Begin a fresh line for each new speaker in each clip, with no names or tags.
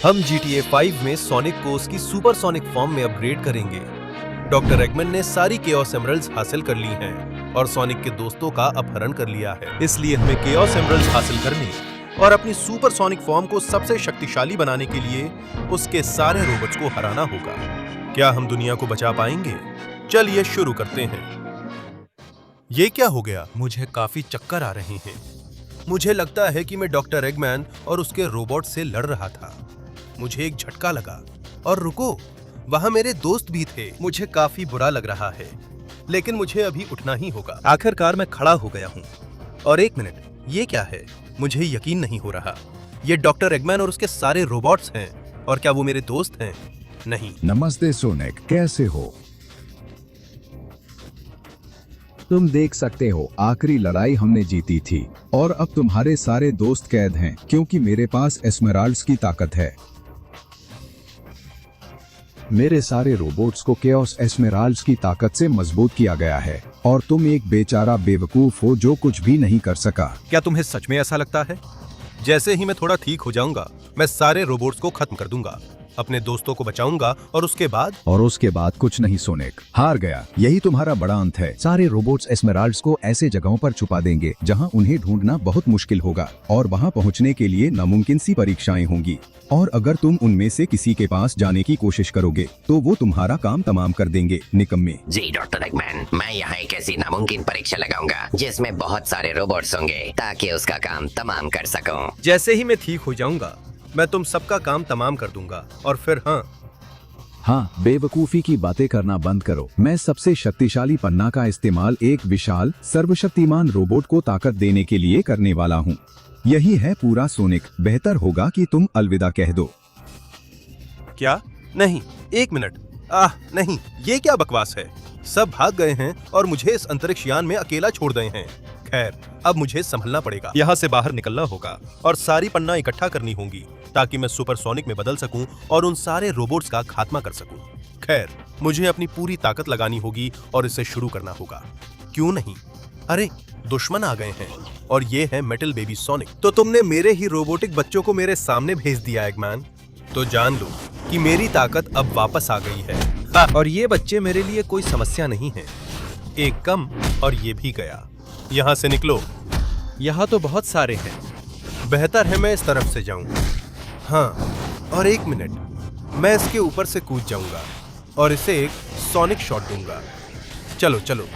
हम GTA 5 में sonic को उसकी सुपर सोनिक फॉर्म में अपग्रेड करेंगे। डॉक्टर एगमैन ने सारी केओस एमरल्ड्स हासिल कर ली हैं और सोनिक के दोस्तों का अपहरण कर लिया है। इसलिए हमें केओस एमरल्ड्स हासिल करने और अपनी सुपर सोनिक फॉर्म को सबसे शक्तिशाली बनाने के लिए उसके सारे रोबोट्स को हराना होगा। क्या हम दुनिया को बचा पाएंगे? चलिए शुरू करते हैं। ये क्या हो गया? मुझे काफी चक्कर आ रहे हैं। मुझे लगता है कि मैं डॉक्टर एगमैन और उसके रोबोट से लड़ रहा था। मुझे एक झटका लगा और रुको, वहां मेरे दोस्त भी थे। मुझे काफी बुरा लग रहा है, लेकिन मुझे अभी उठना ही होगा। आखिरकार मैं खड़ा हो गया हूँ। और एक मिनट, ये क्या है? मुझे यकीन नहीं हो रहा। ये डॉक्टर एगमैन और उसके सारे रोबोट्स हैं। और क्या वो मेरे दोस्त हैं? नहीं।
नमस्ते सोनिक, कैसे हो? तुम देख सकते हो, आखिरी लड़ाई हमने जीती थी और अब तुम्हारे सारे दोस्त कैद हैं क्योंकि मेरे पास एस्मेराल्ड्स की ताकत है। मेरे सारे रोबोट्स को केओस एस्मेराल्ड्स की ताकत से मजबूत किया गया है और तुम एक बेचारा बेवकूफ हो जो कुछ भी नहीं कर सका।
क्या तुम्हें सच में ऐसा लगता है? जैसे ही मैं थोड़ा ठीक हो जाऊंगा, मैं सारे रोबोट्स को खत्म कर दूंगा, अपने दोस्तों को बचाऊंगा और उसके बाद
कुछ नहीं सोनिक, हार गया। यही तुम्हारा बड़ा अंत है। सारे रोबोट्स एस्मेराल्ड्स को ऐसे जगहों पर छुपा देंगे जहां उन्हें ढूंढना बहुत मुश्किल होगा और वहां पहुंचने के लिए नामुमकिन सी परीक्षाएं होंगी। और अगर तुम उनमें से किसी के पास जाने की कोशिश करोगे तो वो तुम्हारा काम तमाम कर देंगे, निकम्मे।
जी डॉक्टर एगमैन, मैं यहाँ एक ऐसी नामुमकिन परीक्षा लगाऊंगा जिसमें बहुत सारे रोबोट्स होंगे ताकि उसका काम तमाम कर सकूं।
जैसे ही मैं ठीक हो जाऊंगा, मैं तुम सबका काम तमाम कर दूंगा और फिर
हाँ, बेवकूफी की बातें करना बंद करो। मैं सबसे शक्तिशाली पन्ना का इस्तेमाल एक विशाल सर्वशक्तिमान रोबोट को ताकत देने के लिए करने वाला हूँ। यही है पूरा सोनिक। बेहतर होगा कि तुम अलविदा कह दो।
क्या? नहीं, एक मिनट। नहीं, ये क्या बकवास है? सब भाग गए हैं और मुझे इस अंतरिक्ष यान में अकेला छोड़ गए हैं। खैर, अब मुझे संभलना पड़ेगा। यहाँ से बाहर निकलना होगा और सारी पन्ना इकट्ठा करनी होगी ताकि मैं सुपर सोनिक में बदल सकूं और उन सारे रोबोट्स का खात्मा कर सकूं। खैर, मुझे अपनी पूरी ताकत लगानी होगी और इसे शुरू करना होगा। क्यों नहीं? अरे, दुश्मन आ गए हैं और ये है मेटल बेबी सोनिक। तो तुमने मेरे ही रोबोटिक बच्चों को मेरे सामने भेज दिया एगमैन। तो जान लो कि मेरी ताकत अब वापस आ गई है। और ये बच्चे मेरे लिए कोई समस्या नहीं है। एक कम और ये भी गया। यहाँ से निकलो। यहाँ तो बहुत सारे हैं। बेहतर है मैं इस तरफ से जाऊं। हाँ, और एक मिनट, मैं इसके ऊपर से कूद जाऊंगा और इसे एक सोनिक शॉट दूंगा। चलो चलो,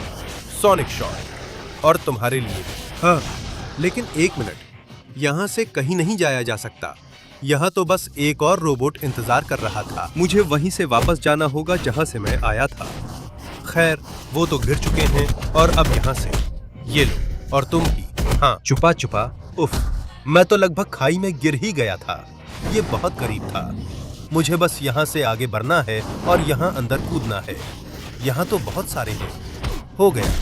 सोनिक शॉट। और तुम्हारे लिए भी। हाँ, लेकिन एक मिनट, यहाँ से कहीं नहीं जाया जा सकता। यहाँ तो बस एक और रोबोट इंतजार कर रहा था। मुझे वहीं से वापस जाना होगा जहाँ से मैं आया था। खैर, वो तो गिर चुके हैं और अब यहाँ से ये लो। और तुम भी। हाँ, छुपा छुपा। उफ, मैं तो लगभग खाई में गिर ही गया था। ये बहुत करीब था। मुझे बस यहाँ से आगे बढ़ना है और यहाँ अंदर कूदना है। यहाँ तो बहुत सारे हैं। हो गया,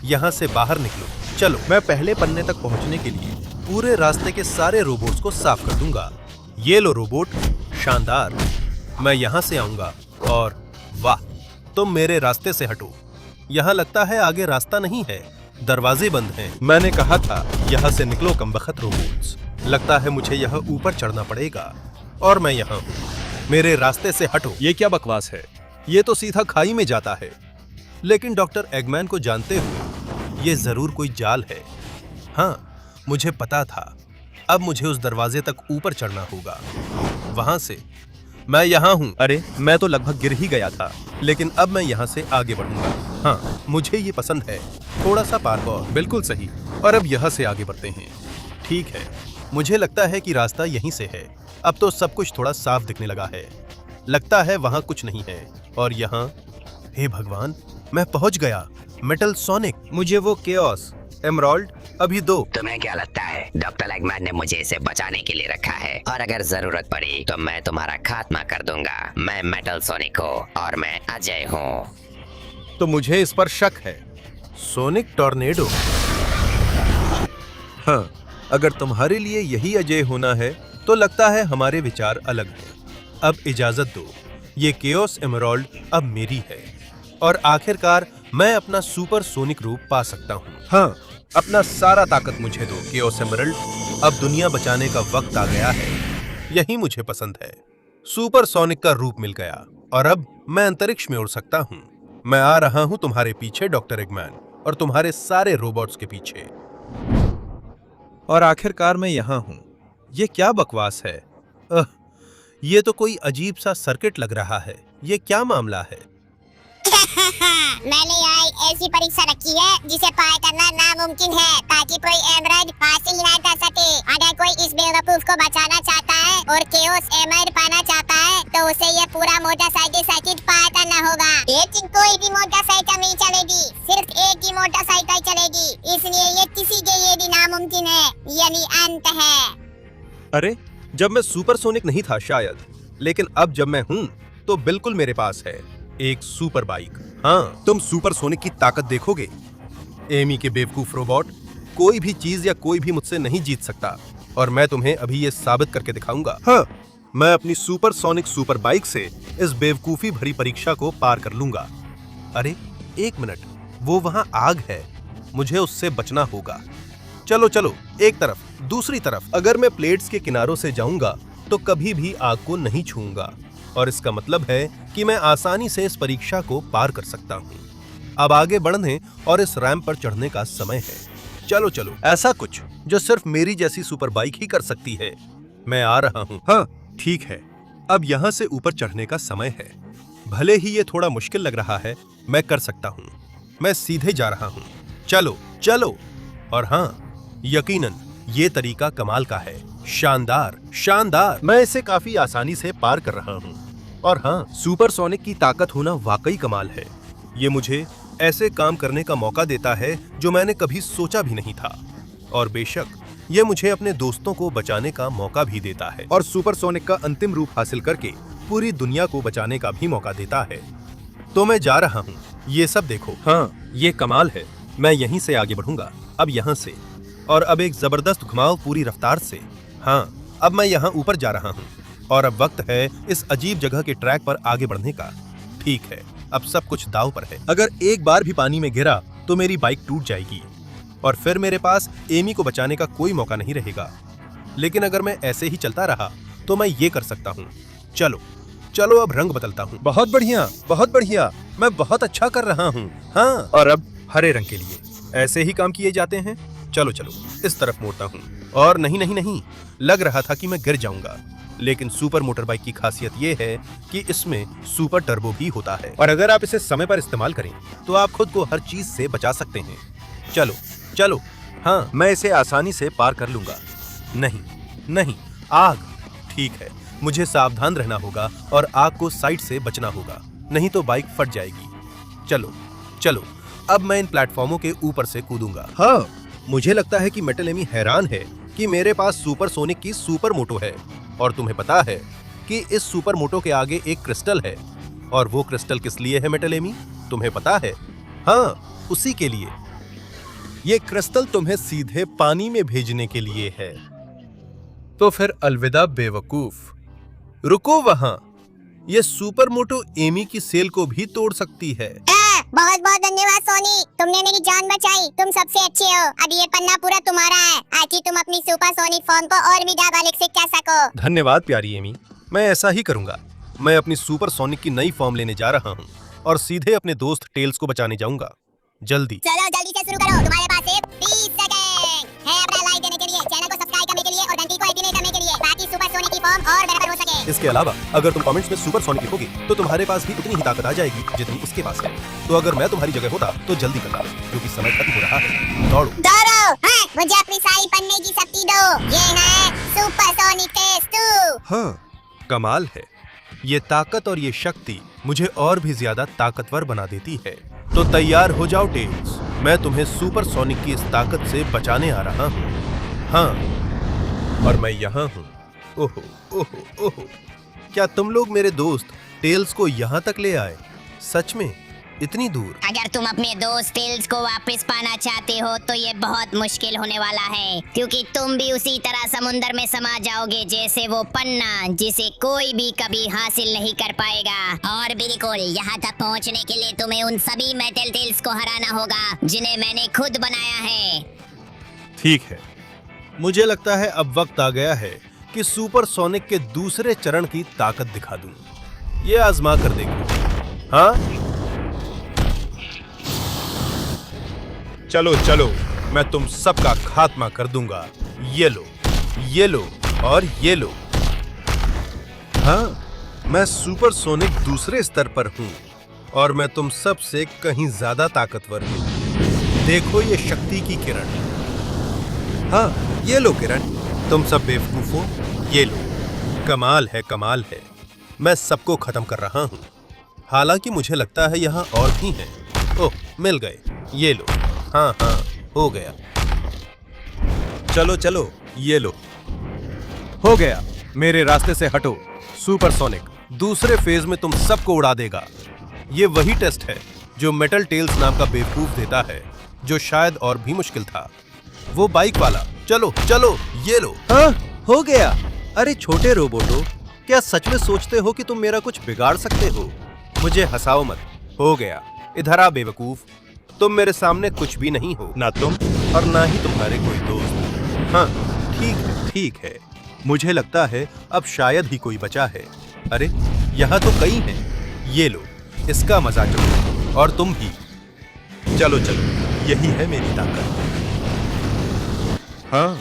यहाँ से बाहर निकलो। चलो, मैं पहले पन्ने तक पहुँचने के लिए पूरे रास्ते के सारे रोबोट्स को साफ कर दूंगा। ये लो रोबोट, शानदार। मैं यहाँ से आऊंगा और वाह, तुम मेरे रास्ते से हटो। यहाँ लगता है आगे रास्ता नहीं है, दरवाजे बंद हैं। मैंने कहा था यहाँ से निकलो कमबख्त रोबोट्स। लगता है मुझे यहाँ ऊपर चढ़ना पड़ेगा और मैं यहाँ हूँ। मेरे रास्ते से हटो। ये क्या बकवास है? ये तो सीधा खाई में जाता है। लेकिन डॉक्टर एगमैन को जानते हुए ये जरूर कोई जाल है। हाँ, मुझे पता था। अब मुझे उस दरवाजे तक ऊपर चढ़ना होगा। वहां से मैं यहाँ हूँ। अरे, मैं तो लगभग गिर ही गया था, लेकिन अब मैं यहाँ से आगे बढ़ूंगा। हाँ, मुझे ये पसंद है। थोड़ा सा पार्कोर। बिल्कुल सही। और अब यहाँ से आगे बढ़ते हैं। ठीक है, मुझे लगता है कि रास्ता यहीं से है। अब तो सब कुछ थोड़ा साफ दिखने लगा है। लगता है वहाँ कुछ नहीं है। और यहाँ, हे भगवान, मैं पहुँच गया। मेटल सोनिक, मुझे वो केओस एमराल्ड अभी दो।
तुम्हें क्या लगता है डॉक्टर एगमैन ने मुझे इसे बचाने के लिए रखा है? और अगर जरूरत पड़ी तो मैं तुम्हारा खात्मा कर दूंगा। मैं मेटल सोनिक हूँ और मैं अजय हूँ।
तो मुझे इस पर शक है। Sonic tornado. हाँ, अगर तुम्हारे लिए यही अजय होना है तो लगता है हमारे विचार अलग हैं। अब इजाजत दो, ये केओस एमराल्ड अब मेरी है और आखिरकार मैं अपना सुपर सोनिक रूप पा सकता हूँ। हाँ, अपना सारा ताकत मुझे दो केओस एमराल्ड। अब दुनिया बचाने का वक्त आ गया है। यही मुझे पसंद है। सुपर सोनिक का रूप मिल गया और अब मैं अंतरिक्ष में उड़ सकता हूँ। मैं आ रहा हूँ तुम्हारे पीछे डॉक्टर एगमैन, और तुम्हारे सारे रोबोट्स के पीछे। और आखिरकार मैं यहाँ हूँ। ये क्या बकवास है? ये तो कोई अजीब सा सर्किट लग रहा है। ये क्या मामला है?
मैंने यहाँ ऐसी परीक्षा रखी है जिसे पार करना नामुमकिन है, ताकि कोई एमराल्ड हासिल ना कर सके। अगर कोई इस बेवकूफ को बचाना चाहता है और केओस एमराल्ड पाना चाहता है तो उसे ये पूरा मोटरसाइकिल सर्किट पार करना होगा। लेकिन कोई भी मोटरसाइकिल नहीं चलेगी, सिर्फ एक ही मोटरसाइकिल चलेगी, इसलिए ये किसी के लिए भी नामुमकिन है, यानी अंत है।
अरे, जब मैं सुपर सोनिक नहीं था शायद, लेकिन अब जब मैं हूँ तो बिल्कुल मेरे पास है एक सुपर बाइक। हाँ, तुम सुपर सोनिक की ताकत देखोगे। एमी के बेवकूफ रोबोट, कोई भी चीज या कोई भी मुझसे नहीं जीत सकता, और मैं तुम्हें अभी ये साबित करके दिखाऊंगा। हाँ, मैं अपनी सुपर सोनिक सुपर बाइक से इस बेवकूफी भरी परीक्षा को पार कर लूंगा। अरे एक मिनट, वो वहां आग है, मुझे उससे बचना होगा। चलो चलो, एक तरफ, दूसरी तरफ। अगर मैं प्लेट्स के किनारों से जाऊंगा तो कभी भी आग को नहीं छूऊंगा, और इसका मतलब है कि मैं आसानी से इस परीक्षा को पार कर सकता हूँ। अब आगे बढ़ने और इस रैंप पर चढ़ने का समय है। चलो चलो, ऐसा कुछ जो सिर्फ मेरी जैसी सुपर बाइक ही कर सकती है। मैं आ रहा हूँ। हाँ ठीक है, अब यहाँ से ऊपर चढ़ने का समय है। भले ही ये थोड़ा मुश्किल लग रहा है, मैं कर सकता हूँ। मैं सीधे जा रहा हूँ। चलो चलो। और हाँ, यकीनन ये तरीका कमाल का है। शानदार शानदार। मैं इसे काफी आसानी से पार कर रहा हूँ। और हाँ, सुपर सोनिक की ताकत होना वाकई कमाल है। ये मुझे ऐसे काम करने का मौका देता है जो मैंने कभी सोचा भी नहीं था, और बेशक ये मुझे अपने दोस्तों को बचाने का मौका भी देता है, और सुपर सोनिक का अंतिम रूप हासिल करके पूरी दुनिया को बचाने का भी मौका देता है। तो मैं जा रहा हूँ, ये सब देखो। हाँ, ये कमाल है। मैं यहीं से आगे बढ़ूंगा, अब यहाँ से, और अब एक जबरदस्त घुमाव पूरी रफ्तार से। हाँ, अब मैं यहाँ ऊपर जा रहा हूँ, और अब वक्त है इस अजीब जगह के ट्रैक पर आगे बढ़ने का। ठीक है, अब सब कुछ दांव पर है। अगर एक बार भी पानी में गिरा तो मेरी बाइक टूट जाएगी, और फिर मेरे पास एमी को बचाने का कोई मौका नहीं रहेगा। लेकिन अगर मैं ऐसे ही चलता रहा तो मैं ये कर सकता हूँ। चलो चलो, अब रंग बदलता हूँ। बहुत बढ़िया, बहुत बढ़िया, मैं बहुत अच्छा कर रहा हूँ। हाँ, और अब हरे रंग के लिए ऐसे ही काम किए जाते हैं। चलो चलो, इस तरफ मोड़ता हूँ। और नहीं नहीं नहीं, लग रहा था कि मैं गिर जाऊंगा, लेकिन सुपर मोटर बाइक की खासियत ये है कि इसमें सुपर टर्बो भी होता है, और अगर आप इसे समय पर इस्तेमाल करें तो आप खुद को हर चीज से बचा सकते हैं। चलो चलो। हाँ, मैं इसे आसानी से पार कर लूंगा। नहीं नहीं, आग। ठीक है, मुझे सावधान रहना होगा और आग को साइड से बचना होगा, नहीं तो बाइक फट जाएगी। चलो चलो, अब मैं इन प्लेटफॉर्मों के ऊपर से कूदूंगा। हाँ, मुझे लगता है कि मेटल एमी हैरान है कि मेरे पास सुपर सोनिक की सुपर मोटो है, और तुम्हें पता है कि इस सुपर मोटो के आगे एक क्रिस्टल है। और वो क्रिस्टल किस लिए है मेटल एमी, तुम्हें पता है? हाँ, उसी के लिए। ये क्रिस्टल तुम्हें सीधे पानी में भेजने के लिए है। तो फिर अलविदा बेवकूफ। रुको वहां, ये सुपर मोटो एमी की सेल को भी तोड़ सकती है।
बहुत बहुत धन्यवाद सोनी, तुमने मेरी जान बचाई। तुम सबसे अच्छे हो। अब ये पन्ना पूरा तुम्हारा है, ताकि तुम अपनी सुपर सोनिक फॉर्म को और भी जाबालिग से कह सको।
धन्यवाद प्यारी एमी, मैं ऐसा ही करूंगा। मैं अपनी सुपर सोनिक की नई फॉर्म लेने जा रहा हूँ, और सीधे अपने दोस्त टेल्स को बचाने जाऊंगा। जल्दी
चलो जल्दी से शुरू करो, तुम्हारे पास सिर्फ 20 सेकंड है अपना लाइक देने के लिए, चैनल को सब्सक्राइब करने के लिए, और घंटी को एक्टिवेट करने के लिए, ताकि सुपर सोनिक की फॉर्म और बेहतर हो सके।
इसके अलावा अगर तुम कमेंट्स में सुपर सोनिक लिखोगे तो तुम्हारे पास भी उतनी ही ताकत आ जाएगी जितनी उसके पास है। तो अगर मैं तुम्हारी जगह होता तो जल्दी करता, क्योंकि समय खत्म हो रहा है। दौड़ो
दौड़ो। हाँ, मुझे अपनी सारी पन्ने की शक्ति दो। ये है सुपर सोनिक टेस्ट 2।
हाँ, कमाल है। ये ताकत और ये शक्ति मुझे और भी ज्यादा ताकतवर बना देती है। तो तैयार हो जाओ टेल्स, मैं तुम्हें सुपर सोनिक की इस ताकत से बचाने आ रहा हूँ। हाँ, और मैं यहाँ हूँ। ओहो ओहो ओहो, क्या तुम लोग मेरे दोस्त टेल्स को यहाँ तक ले आए? सच में, इतनी दूर?
अगर तुम अपने दोस्त टेल्स को वापस पाना चाहते हो तो ये बहुत मुश्किल होने वाला है, क्योंकि तुम भी उसी तरह समुंदर में समा जाओगे जैसे वो पन्ना, जिसे कोई भी कभी हासिल नहीं कर पाएगा। और बिल्कुल यहाँ तक पहुँचने के लिए तुम्हें उन सभी मेटल टेल्स को हराना होगा जिन्हें मैंने खुद बनाया है।
ठीक है, मुझे लगता है अब वक्त आ गया है कि सुपरसोनिक के दूसरे चरण की ताकत दिखा दूं। ये आजमा कर देखो। हाँ, चलो चलो, मैं तुम सबका खात्मा कर दूंगा। ये लो और ये लो। हाँ, मैं सुपरसोनिक दूसरे स्तर पर हूं और मैं तुम सब से कहीं ज्यादा ताकतवर हूं। देखो ये शक्ति की किरण। हाँ, ये लो किरण। तुम सब बेवकूफ हो। ये लो। कमाल है। मैं सबको खत्म कर रहा हूं। हालांकि मुझे लगता है यहाँ और भी हैं। ओह, मिल गए। ये लो। हाँ, हो गया। चलो, ये लो। हो गया। मेरे रास्ते से हटो। सुपरसोनिक दूसरे फेज में तुम सबको उड़ा देगा। ये वही टेस्ट है जो मेटल टेल्स नाम का बेवकूफ देता है, जो शायद और भी मुश्किल था। वो बाइक वाला। चलो, ये लो। हाँ, हो गया। अरे छोटे रोबोटो, क्या सच में सोचते हो कि तुम मेरा कुछ बिगाड़ सकते हो? मुझे हंसाओ मत। हो गया। इधर आ बेवकूफ। तुम मेरे सामने कुछ भी नहीं हो, ना तुम और ना ही तुम्हारे कोई दोस्त। हाँ, ठीक है। मुझे लगता है अब शायद ही कोई बचा है। अरे, यहाँ तो कई हैं। ये लो, इसका मजा चलो। और तुम भी। चलो, यही है मेरी ताकत। हाँ,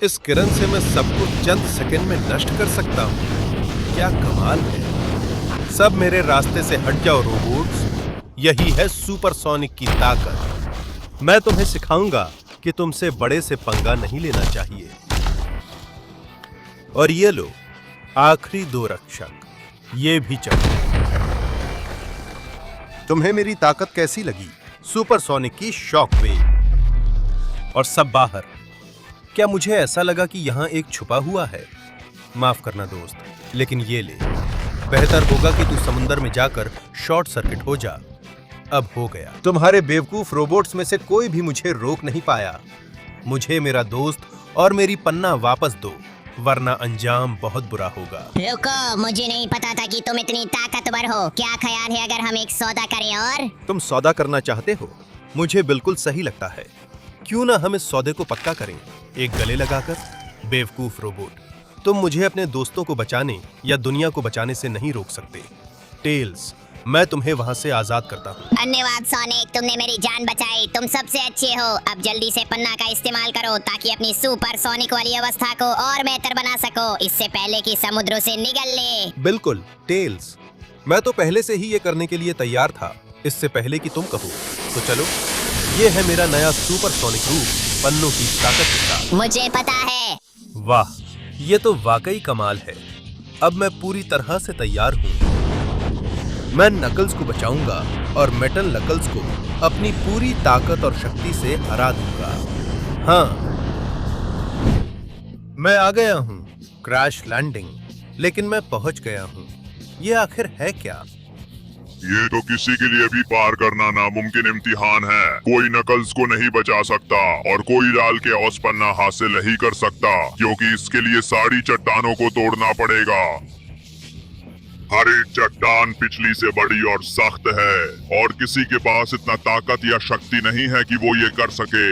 इस किरण से मैं सबको चंद सेकंड में नष्ट कर सकता हूँ। क्या कमाल है। सब मेरे रास्ते से हट जाओ रोबोट्स। यही है सुपरसोनिक की ताकत। मैं तुम्हें सिखाऊंगा कि तुमसे बड़े से पंगा नहीं लेना चाहिए। और ये लो, आखिरी 2 रक्षक। ये भी चलो। तुम्हें मेरी ताकत कैसी लगी? सुपरसोनिक की शॉक वेव। और सब बाहर। क्या मुझे ऐसा लगा कि यहाँ एक छुपा हुआ है? माफ करना दोस्त, लेकिन ये ले। बेहतर होगा कि तू समुंदर में जाकर शॉर्ट सर्किट हो जा। अब हो गया। तुम्हारे बेवकूफ रोबोट्स में से कोई भी मुझे रोक नहीं पाया। मुझे मेरा दोस्त और मेरी पन्ना वापस दो, वरना अंजाम बहुत बुरा होगा।
रुको, मुझे नहीं पता था कि तुम इतनी ताकतवर हो। क्या ख्याल है अगर हम एक सौदा करें? और
तुम सौदा करना चाहते हो? मुझे बिल्कुल सही लगता है। क्यों ना हम इस सौदे को पक्का करें, एक गले लगाकर। बेवकूफ रोबोट, तुम मुझे अपने दोस्तों को बचाने या दुनिया को बचाने से नहीं रोक सकते। टेल्स, मैं तुम्हें वहां से आजाद करता हूँ।
धन्यवाद सोनिक, तुमने मेरी जान बचाई। तुम सबसे अच्छे हो। अब जल्दी से पन्ना का इस्तेमाल करो ताकि अपनी सुपर सोनिक वाली अवस्था को और बेहतर बना सको, इससे पहले कि समुद्रों से निकल ले।
बिल्कुल टेल्स, मैं तो पहले से ही ये करने के लिए तैयार था, इससे पहले कि तुम कहो। तो चलो, ये है मेरा नया सुपरसोनिक रूप, पन्नों की ताकत के साथ।
मुझे पता है।
वाह, ये तो वाकई कमाल है। अब मैं पूरी तरह से तैयार हूँ। मैं नकल्स को बचाऊंगा और मेटल नकल्स को अपनी पूरी ताकत और शक्ति से हरा दूंगा। हाँ, मैं आ गया हूँ। Crash landing. लेकिन मैं पहुंच गया हूँ। ये आखिर है क्या?
ये तो किसी के लिए भी पार करना नामुमकिन इम्तिहान है। कोई नकल्स को नहीं बचा सकता और कोई डाल के औस पन्ना हासिल नहीं कर सकता, क्योंकि इसके लिए सारी चट्टानों को तोड़ना पड़ेगा। हर एक चट्टान पिछली से बड़ी और सख्त है और किसी के पास इतना ताकत या शक्ति नहीं है कि वो ये कर सके।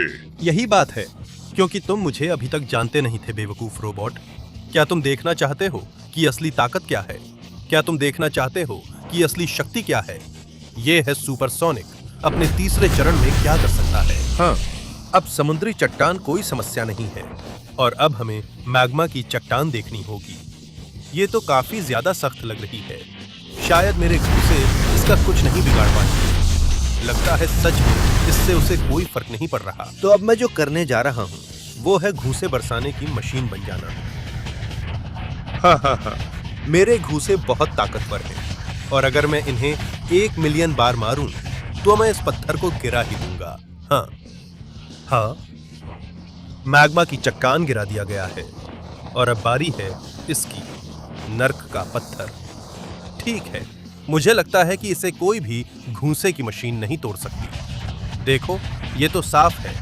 यही बात है, क्योंकि तुम मुझे अभी तक जानते नहीं थे बेवकूफ रोबोट। क्या तुम देखना चाहते हो कि असली ताकत क्या है? क्या तुम देखना चाहते हो कि असली शक्ति क्या है? ये है सुपरसोनिक अपने तीसरे चरण में क्या कर सकता है। हाँ, अब समुद्री चट्टान कोई समस्या नहीं है और अब हमें मैग्मा की चट्टान देखनी होगी। ये तो काफी ज्यादा सख्त लग रही है। शायद मेरे घूंसे इसका कुछ नहीं बिगाड़ पाएंगे। लगता है सच में इससे उसे कोई फर्क नहीं पड़ रहा। तो अब मैं जो करने जा रहा हूँ वो है घूंसे बरसाने की मशीन बन जाना। हाँ, मेरे घूंसे बहुत ताकतवर हैं और अगर मैं इन्हें 1 मिलियन बार मारूं तो मैं इस पत्थर को गिरा ही दूंगा। हाँ, मैग्मा की चट्टान गिरा दिया गया है और अब बारी है इसकी, नर्क का पत्थर। ठीक है, मुझे लगता है कि इसे कोई भी घूंसे की मशीन नहीं तोड़ सकती। देखो, ये तो साफ है,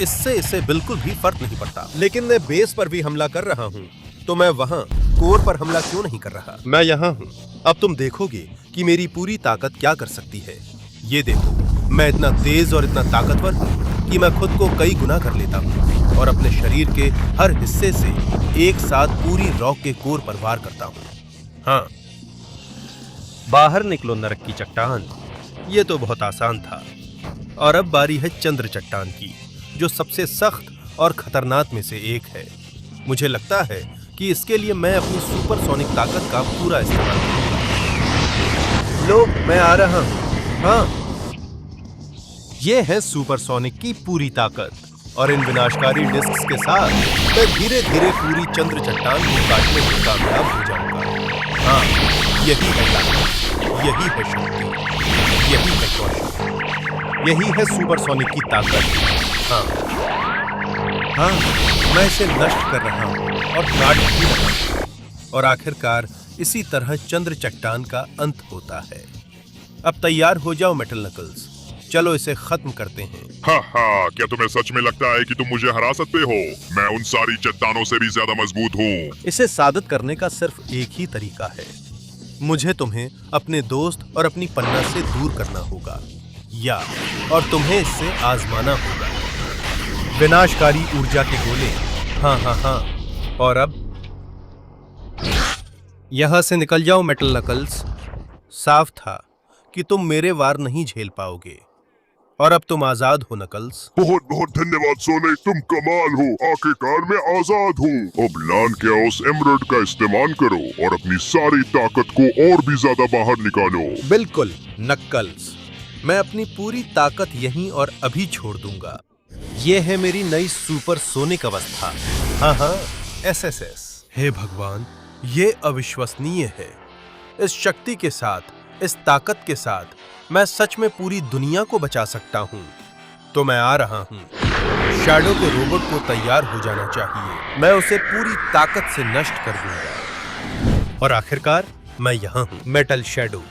इससे इसे बिल्कुल भी फर्क नहीं पड़ता। लेकिन मैं बेस पर भी हमला कर रहा हूँ, तो मैं वहाँ कोर पर हमला क्यों नहीं कर रहा? मैं यहाँ हूँ। अब तुम देखोगे कि मेरी पूरी ताकत क्या कर सकती है। ये देखो, मैं इतना तेज और इतना ताकतवर हूँ कि मैं खुद को कई गुना कर लेता हूँ। और अपने शरीर के हर हिस्से से एक साथ पूरी रॉक के कोर पर वार करता हूँ। हाँ, बाहर निकलो नरक की चट्टान। ये तो बहुत आसान था। और अब बारी है चंद्र चट्टान की, जो सबसे सख्त और खतरनाक में से एक है। मुझे लगता है कि इसके लिए मैं अपनी सुपरसोनिक ताकत का पूरा इस्तेमाल करूंगा। लो, मैं आ रहा हूं। हाँ, ये है सुपरसोनिक की पूरी ताकत, और इन विनाशकारी डिस्क्स के साथ मैं धीरे धीरे पूरी चंद्र चट्टान को काटने में कामयाब हो जाऊंगा। हाँ, यही है ताकत, यही है शक्ति, यही है कौशल, यही है सुपरसोनिक की ताकत। हाँ, मैं इसे नष्ट कर रहा हूँ और काट भी रहा हूँ, और आखिरकार इसी तरह चंद्र चट्टान का अंत होता है। अब तैयार हो जाओ मेटल नकल्स, चलो इसे खत्म करते हैं।
हाँ, क्या तुम्हें सच में लगता है कि तुम मुझे हरा सकते हो? मैं उन सारी चट्टानों से भी ज्यादा मजबूत हूँ।
इसे साबित करने का सिर्फ एक ही तरीका है। मुझे तुम्हें अपने दोस्त और अपनी पन्ना से दूर करना होगा, और तुम्हें इससे आजमाना होगा। विनाशकारी ऊर्जा के गोले। हाँ, और अब यहां से निकल जाओ मेटल नकल्स। साफ था कि तुम मेरे वार नहीं झेल पाओगे, और अब तुम आजाद हो नकल्स।
बहुत बहुत धन्यवाद सोनिक, तुम कमाल हो। आखिरकार मैं आजाद हूँ। अब लान कैओस एमरल्ड का इस्तेमाल करो और अपनी सारी ताकत को और भी ज्यादा बाहर निकालो।
बिल्कुल नकल्स, मैं अपनी पूरी ताकत यहीं और अभी छोड़ दूंगा। ये है मेरी नई सुपरसोनिक अवस्था। हाँ, SSS। हे भगवान, ये अविश्वसनीय है। इस शक्ति के साथ, इस ताकत के साथ मैं सच में पूरी दुनिया को बचा सकता हूँ। तो मैं आ रहा हूँ। शैडो के रोबोट को तैयार हो जाना चाहिए। मैं उसे पूरी ताकत से नष्ट कर दूंगा। और आखिरकार मैं यहाँ हूँ। मेटल शैडो,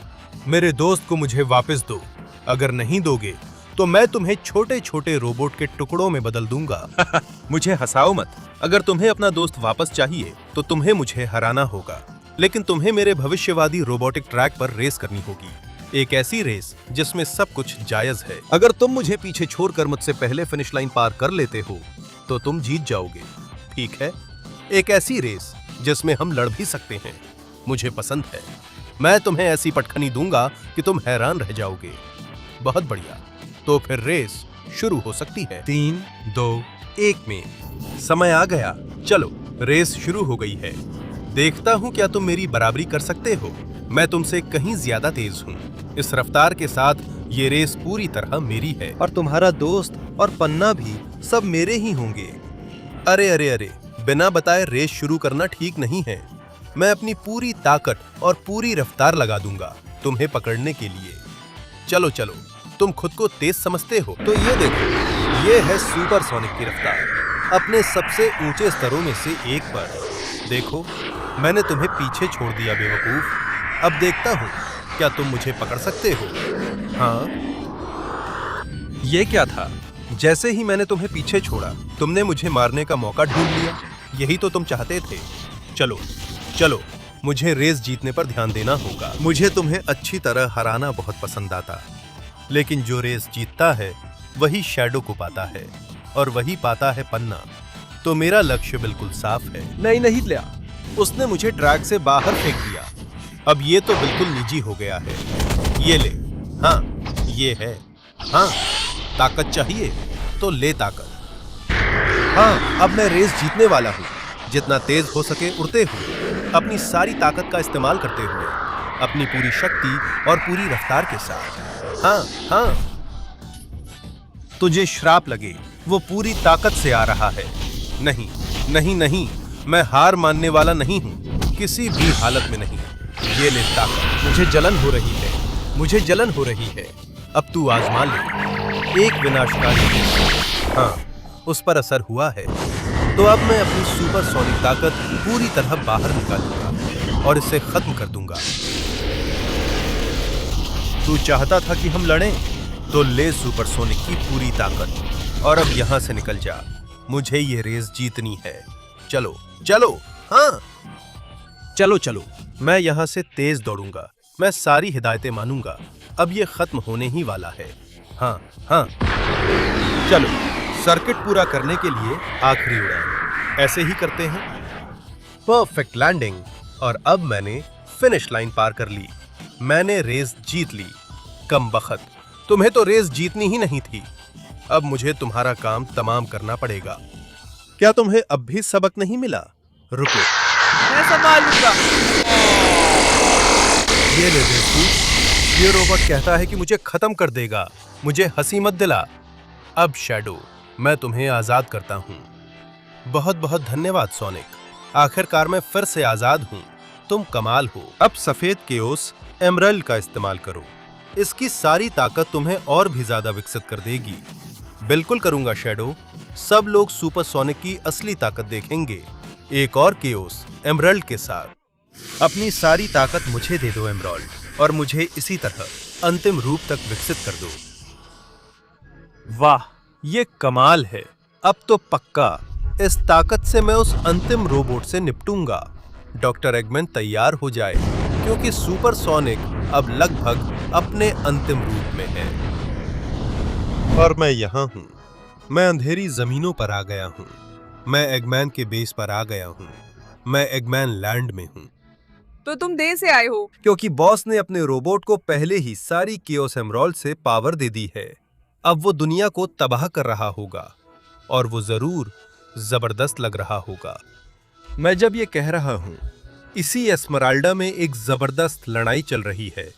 मेरे दोस्त को मुझे वापस दो। अगर नहीं दोगे तो मैं तुम्हें छोटे छोटे रोबोट के टुकड़ों में बदल दूंगा। मुझे हंसाओ मत। अगर तुम्हें अपना दोस्त वापस चाहिए तो तुम्हें मुझे हराना होगा, लेकिन तुम्हें मेरे भविष्यवादी रोबोटिक ट्रैक पर रेस करनी होगी। एक ऐसी रेस जिसमें सब कुछ जायज है। अगर तुम मुझे पीछे छोड़कर मुझसे पहले फिनिश लाइन पार कर लेते हो तो तुम जीत जाओगे, ठीक है? एक ऐसी रेस जिसमें हम लड़ भी सकते हैं। मुझे पसंद है। मैं तुम्हें ऐसी पटखनी दूंगा कि तुम हैरान रह जाओगे। बहुत बढ़िया, तो फिर रेस शुरू हो सकती है। 3, 2, 1 में समय आ गया। चलो, रेस शुरू हो गई है। देखता हूँ क्या तुम मेरी बराबरी कर सकते हो। मैं तुमसे कहीं ज्यादा तेज हूँ। इस रफ्तार के साथ ये रेस पूरी तरह मेरी है, और तुम्हारा दोस्त और पन्ना भी सब मेरे ही होंगे। अरे, बिना बताए रेस शुरू करना ठीक नहीं है। मैं अपनी पूरी ताकत और पूरी रफ्तार लगा दूंगा तुम्हें पकड़ने के लिए। चलो, तुम खुद को तेज समझते हो तो ये देखो, ये है सुपरसोनिक की रफ्तार, अपने सबसे ऊंचे स्तरों में से एक पर। देखो, मैंने तुम्हें पीछे छोड़ दिया बेवकूफ। अब देखता हूँ क्या तुम मुझे पकड़ सकते हो। हाँ, ये क्या था? जैसे ही मैंने तुम्हें पीछे छोड़ा, तुमने मुझे मारने का मौका ढूंढ लिया। यही तो तुम चाहते थे। चलो, मुझे रेस जीतने पर ध्यान देना होगा। मुझे तुम्हें अच्छी तरह हराना बहुत पसंद आता, लेकिन जो रेस जीतता है वही शैडो को पाता है, और वही पाता है पन्ना। तो मेरा लक्ष्य बिल्कुल साफ है। नहीं लिया, उसने मुझे ट्रैक से बाहर फेंक दिया। अब ये तो बिल्कुल निजी हो गया है। ये ले। हाँ, ये है। हाँ, ताकत चाहिए तो ले ताकत। हाँ, अब मैं रेस जीतने वाला हूँ। जितना तेज हो सके उड़ते हुए, अपनी सारी ताकत का इस्तेमाल करते हुए, अपनी पूरी शक्ति और पूरी रफ्तार के साथ। हाँ, तुझे श्राप लगे, वो पूरी ताकत से आ रहा है। नहीं, मैं हार मानने वाला नहीं हूँ, किसी भी हालत में नहीं। ये ले ताकत। मुझे जलन हो रही है। अब तू आजमा ले। एक विनाशकारी, हाँ, उस पर असर हुआ है। तो अब मैं अपनी सुपरसोनिक ताकत पूरी तरह बाहर निकालूंगा और इसे खत्म कर दूंगा। तू चाहता था कि हम लड़ें, तो ले सुपरसोनिक की पूरी ताकत, और अब यहाँ से निकल जा। मुझे ये रेस जीतनी है। चलो, हाँ, चलो, मैं यहाँ से तेज दौड़ूंगा। मैं सारी हिदायतें मानूंगा। अब ये खत्म होने ही वाला है। हाँ, चलो, सर्किट पूरा करने के लिए आखिरी उड़ान। ऐसे ही करते हैं। Perfect landing. और अब मैंने फिनिश लाइन पार कर ली। मैंने रेस जीत ली। कमबख्त, तुम्हें तो रेस जीतनी ही नहीं थी। अब मुझे तुम्हारा काम तमाम करना पड़ेगा। क्या तुम्हें अब भी सबक नहीं मिला? रुको,
मैं संभाल लूंगा।
ये ले बेवकूफ। ये रोबोट कहता है कि मुझे खत्म कर देगा। मुझे हंसी मत दिला। अब शैडो, मैं तुम्हें आजाद करता हूँ। बहुत बहुत धन्यवाद सोनिक। आखिरकार मैं फिर से आजाद हूँ। तुम कमाल हो। अब सफेद केओस एमरल्ड का इस्तेमाल करो। इसकी सारी ताकत तुम्हें और भी ज्यादा विकसित कर देगी। बिल्कुल करूंगा शैडो। सब लोग सुपरसोनिक की असली ताकत देखेंगे, एक और केओस एमरल्ड के साथ। अपनी सारी ताकत मुझे दे दो एमरल्ड, और मुझे इसी तरह अंतिम रूप तक विकसित कर दो। वाह, ये कमाल है। अब तो पक्का इस ताकत से मैं उस अंतिम रोबोट से निपटूंगा। डॉक्टर एगमैन तैयार हो जाए, क्योंकि सुपरसोनिक अब लगभग अपने अंतिम रूप में है। और मैं यहाँ हूँ। मैं अंधेरी जमीनों पर आ गया हूँ। मैं एगमैन के बेस पर आ गया हूँ। मैं एगमैन लैंड में हूँ।
तो तुम देर से आए हो।
क्योंकि बॉस ने अपने रोबोट को पहले ही सारी केओस एमरल्ड से पावर दे दी है। अब वो दुनिया को तबाह कर रहा होगा, और वो जरूर जबरदस्त लग रहा होगा। मैं जब ये कह रहा हूँ, इसी एस्मराल्डा में एक जबरदस्त लड़ाई चल रही है,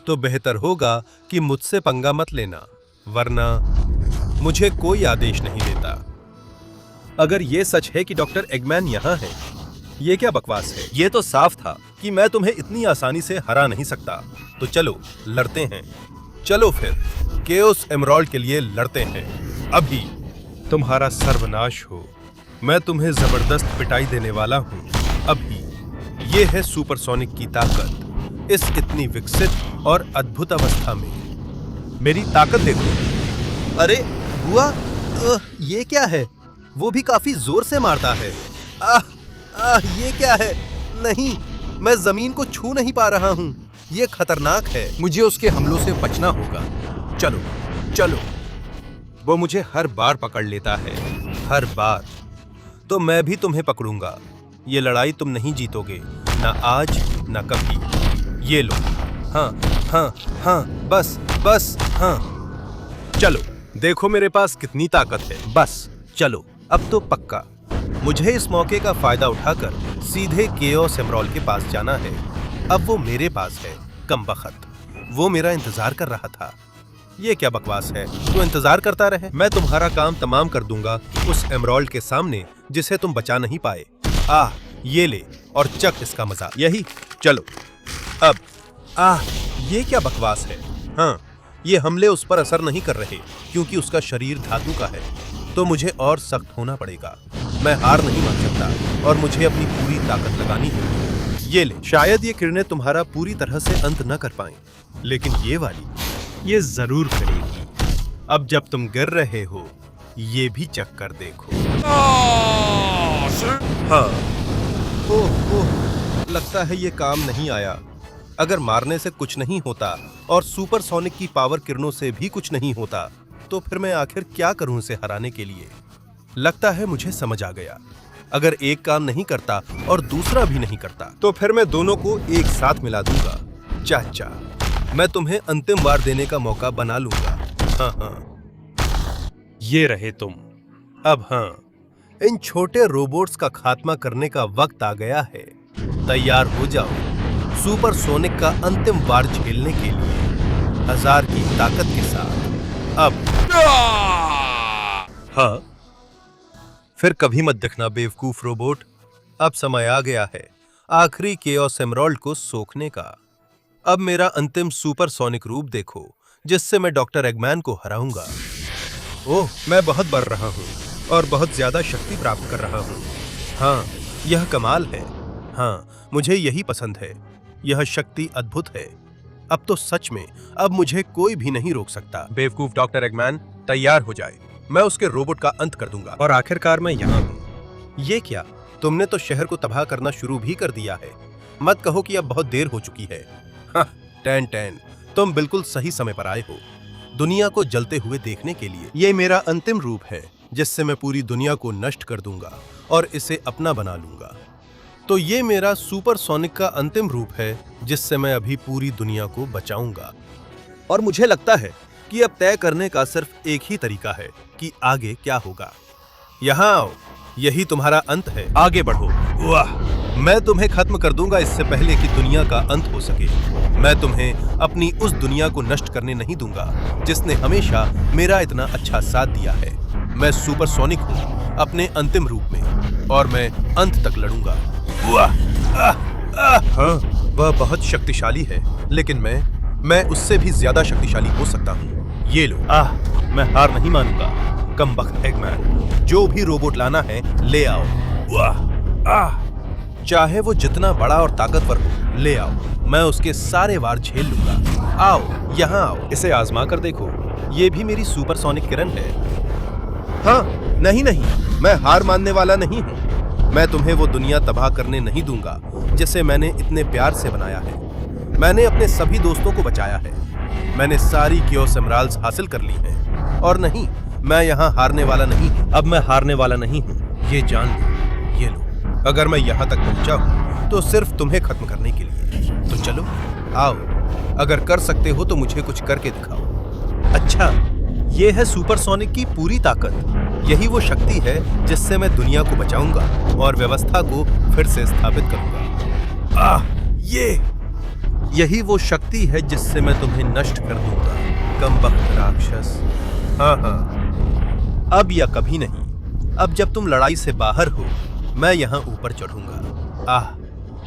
तो बेहतर होगा कि मुझसे पंगा मत लेना, वरना मुझे कोई आदेश नहीं देता। अगर ये सच है कि डॉक्टर एगमैन यहाँ है, ये क्या बकवास है? ये तो साफ था कि मैं तुम्हें इतनी आसानी से हरा नहीं सकता। तो चलो लड़ते हैं। चलो फिर केओस एमरल्ड के लिए लड़ते हैं। अभी तुम्हारा सर्वनाश हो। मैं तुम्हें जबरदस्त पिटाई देने वाला हूँ। अभी ये है सुपरसोनिक की ताकत, इस इतनी विकसित और अद्भुत अवस्था में। मेरी ताकत देखो। अरे बुआ, ये क्या है? वो भी काफी जोर से मारता है। ये क्या है? नहीं, मैं जमीन को छू नहीं पा रहा हूँ। ये खतरनाक है। मुझे उसके हमलों से बचना होगा। चलो चलो। वो मुझे हर बार पकड़ लेता है, हर बार। तो मैं भी तुम्हें पकड़ूंगा। ये लड़ाई तुम नहीं जीतोगे, ना आज ना कभी। ये लो। हाँ हाँ हाँ, बस बस, हाँ। चलो, देखो मेरे पास कितनी ताकत है। बस चलो, अब तो पक्का। मुझे इस मौके का फायदा उठाकर सीधे केओस एमरल्ड के पास जाना है। अब वो मेरे पास है। कमबख्त, वो मेरा इंतजार कर रहा था। ये क्या बकवास है? तो इंतजार करता रहे। मैं तुम्हारा काम तमाम कर दूंगा उस एमरल्ड के सामने जिसे तुम बचा नहीं पाए। ये ले और चख इसका मजा। यही, चलो अब। ये क्या बकवास है? हाँ, ये हमले उस पर असर नहीं कर रहे, क्योंकि उसका शरीर धातु का है। तो मुझे और सख्त होना पड़ेगा। मैं हार नहीं मान सकता, और मुझे अपनी पूरी ताकत लगानी होगी। ये ले। शायद ये किरणें तुम्हारा पूरी तरह से अंत न कर पाएं, लेकिन ये वाली, ये जरूर करेगी। अब जब तुम गिर रहे हो, ये भी चख कर देखो। हाँ, ओह, लगता है ये काम नहीं आया। अगर मारने से कुछ नहीं होता और सुपरसोनिक की पावर किरणों से भी कुछ नहीं होता, तो फिर मैं आखिर क्या करूं इसे हराने के लिए? लगता है मुझे समझ आ गया। अगर एक काम नहीं करता और दूसरा भी नहीं करता, तो फिर मैं दोनों को एक साथ मिला दूंगा। चाचा, मैं तुम्हें अंतिम वार देने का मौका बना लूंगा। हाँ, ये रहे तुम। अब हाँ, इन छोटे रोबोट्स का खात्मा करने का वक्त आ गया है। तैयार हो जाओ सुपरसोनिक का अंतिम वार झेलने के लिए, 1000 की ताकत के साथ। अब हाँ, फिर कभी मत दिखना बेवकूफ रोबोट। अब समय आ गया है आखिरी केओस एमरल्ड को सोखने का। अब मेरा अंतिम सुपरसोनिक रूप देखो, जिससे मैं डॉक्टर एगमैन को हराऊंगा। ओह, मैं बहुत बढ़ रहा हूँ और बहुत ज्यादा शक्ति प्राप्त कर रहा हूँ। हाँ, यह कमाल है। हाँ, मुझे यही पसंद है। यह शक्ति अद्भुत है। अब तो सच में अब मुझे कोई भी नहीं रोक सकता। बेवकूफ डॉक्टर एगमैन, तैयार हो जाए। मैं उसके रोबोट का अंत कर दूंगा। और आखिरकार मैं यहाँ हूँ। ये क्या? तुमने तो शहर को तबाह करना शुरू भी कर दिया है। मत कहो कि अब बहुत देर हो चुकी है। हाँ, टैन, तुम बिल्कुल सही समय पर आए हो, दुनिया को जलते हुए देखने के लिए। ये मेरा अंतिम रूप है, जिससे मैं पूरी दुनिया को नष्ट कर दूंगा और इसे अपना बना लूंगा। तो ये मेरा सुपरसोनिक का अंतिम रूप है, जिससे मैं अभी पूरी दुनिया को बचाऊंगा। और मुझे लगता है कि अब तय करने का सिर्फ एक ही तरीका है कि आगे क्या होगा। यहाँ आओ, यही तुम्हारा अंत है, आगे बढ़ो। वाह, मैं तुम्हें खत्म कर दूंगा इससे पहले कि दुनिया का अंत हो सके। मैं तुम्हें अपनी उस दुनिया को नष्ट करने नहीं दूंगा जिसने हमेशा मेरा इतना अच्छा साथ दिया है। मैं सुपरसोनिक हूँ अपने अंतिम रूप में, और मैं अंत तक लड़ूंगा। वाह, हाँ, वह बहुत शक्तिशाली है, लेकिन मैं उससे भी ज्यादा शक्तिशाली हो सकता हूँ। ये लो। मैं हार नहीं मानूंगा। कमबख्त एगमैन, जो भी रोबोट लाना है ले आओ। वाह, चाहे वो जितना बड़ा और ताकतवर हो, ले आओ। मैं उसके सारे वार झेल लूंगा। आओ, यहाँ आओ, इसे आजमा कर देखो। ये भी मेरी सुपरसोनिक किरण है। हाँ, नहीं, मैं हार मानने वाला नहीं हूँ। मैं तुम्हें वो दुनिया तबाह करने नहीं दूंगा जिसे मैंने इतने प्यार से बनाया है। मैंने अपने सभी दोस्तों को बचाया है। मैंने सारी क्योस एमराल्ड्स हासिल कर ली हैं। और नहीं, मैं यहाँ हारने वाला नहीं। अब मैं हारने वाला नहीं हूँ, ये जान लो। ये लो, अगर मैं यहाँ तक पहुँचा हूँ तो सिर्फ तुम्हें खत्म करने के लिए। तो चलो, आओ, अगर कर सकते हो तो मुझे कुछ करके दिखाओ। अच्छा, ये है सुपरसोनिक की पूरी ताकत। यही वो शक्ति है जिससे मैं दुनिया को बचाऊंगा और व्यवस्था को फिर से स्थापित करूंगा। यही वो शक्ति है जिससे मैं तुम्हें नष्ट कर दूंगा, कमबख्त राक्षस। हाँ, अब या कभी नहीं। अब जब तुम लड़ाई से बाहर हो, मैं यहाँ ऊपर चढ़ूंगा।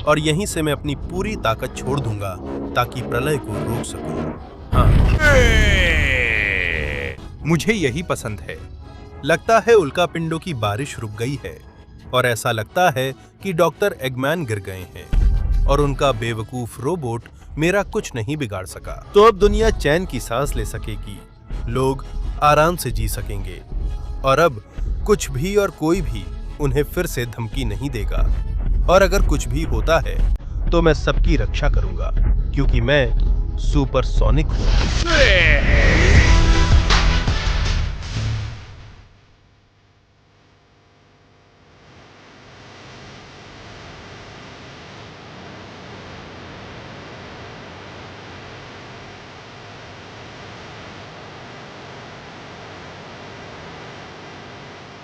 और यहीं से मैं अपनी पूरी ताकत छोड़ दूंगा ताकि प्रलय को रोक सकूं। हाँ, मुझे यही पसंद है। लगता है उल्कापिंडों की बारिश रुक गई है, और ऐसा लगता है कि डॉक्टर एगमैन गिर गए हैं और उनका बेवकूफ रोबोट मेरा कुछ नहीं बिगाड़ सका। तो अब दुनिया चैन की सांस ले सकेगी, लोग आराम से जी सकेंगे, और अब कुछ भी और कोई भी उन्हें फिर से धमकी नहीं देगा। और अगर कुछ भी होता है तो मैं सबकी रक्षा करूंगा, क्योंकि मैं सुपरसोनिक हूँ।